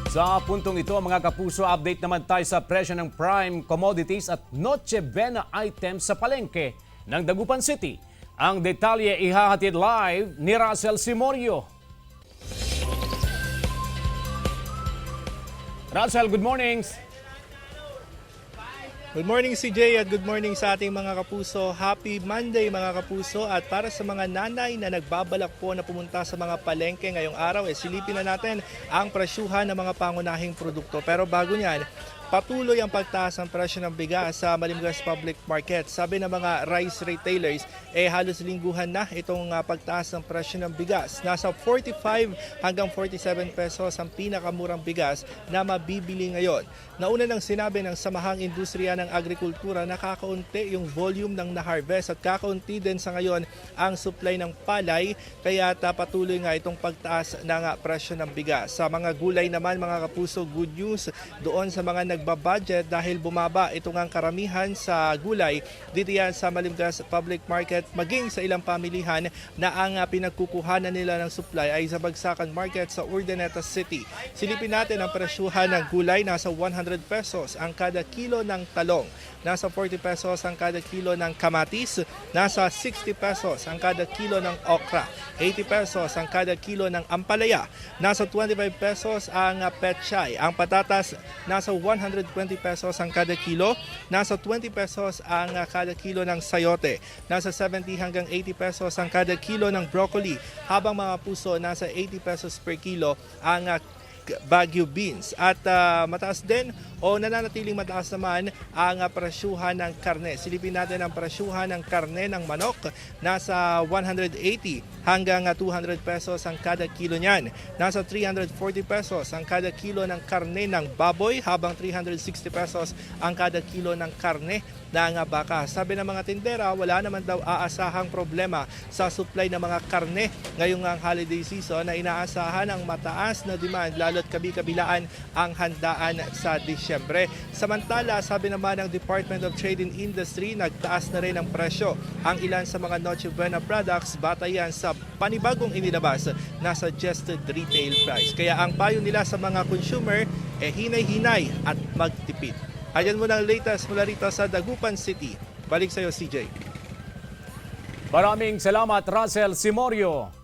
Sa puntong ito, mga kapuso, update naman tayo sa presyo ng prime commodities at Noche Buena items sa palengke ng Dagupan City. Ang detalye ihahatid live ni Russell Simorio. Russell, good morning. Good morning CJ at good morning sa ating mga kapuso. Happy Monday mga kapuso, at para sa mga nanay na nagbabalak po na pumunta sa mga palengke ngayong araw, silipin na natin ang presyuhan ng mga pangunahing produkto. Pero bago niyan, patuloy ang pagtaas ng presyo ng bigas sa Malimgas Public Market. Sabi ng mga rice retailers, halos lingguhan na itong pagtaas ng presyo ng bigas. Nasa 45 hanggang 47 pesos ang pinakamurang bigas na mabibili ngayon. Nauna nang sinabi ng Samahang Industriya ng Agrikultura na kakaunti yung volume ng na-harvest at kakaunti din sa ngayon ang supply ng palay, kaya patuloy nga itong pagtaas ng presyo ng bigas. Sa mga gulay naman mga kapuso, good news doon sa mga nagbabudget dahil bumaba itong ang karamihan sa gulay dito yan sa Malimgas Public Market, maging sa ilang pamilihan na ang pinagkukuhanan nila ng supply ay sa Bagsakan Market sa Urdaneta City. Silipin natin ang presyuhan ng gulay. Nasa 100 pesos ang kada kilo ng talong, nasa 40 pesos ang kada kilo ng kamatis, nasa 60 pesos ang kada kilo ng okra, 80 pesos ang kada kilo ng ampalaya, nasa 25 pesos ang petchay, ang patatas nasa 120 pesos ang kada kilo, nasa 20 pesos ang kada kilo ng sayote, nasa 70 hanggang 80 pesos ang kada kilo ng broccoli, habang mga puso nasa 80 pesos per kilo ang Baguio beans. At mataas din o nananatiling mataas naman ang presyuhan ng karne. Silipin natin ang presyuhan ng karne ng manok. Nasa 180 hanggang 200 pesos ang kada kilo niyan. Nasa 340 pesos ang kada kilo ng karne ng baboy, habang 360 pesos ang kada kilo ng karne ng baka. Sabi ng mga tindera, wala naman daw aasahang problema sa supply ng mga karne ngayong ang holiday season, na inaasahan ang mataas na demand lalo't kabi-kabilaan ang handaan sa Disyembre. Samantala, sabi naman ng Department of Trade and Industry, nagtaas na rin ang presyo ang ilan sa mga Noche Buena products batayan sa panibagong inilabas na suggested retail price. Kaya ang payo nila sa mga consumer, hinay-hinay at magtipid. Ayan muna ang latest mula rito sa Dagupan City. Balik sa iyo, CJ. Maraming salamat, Russell Simorio.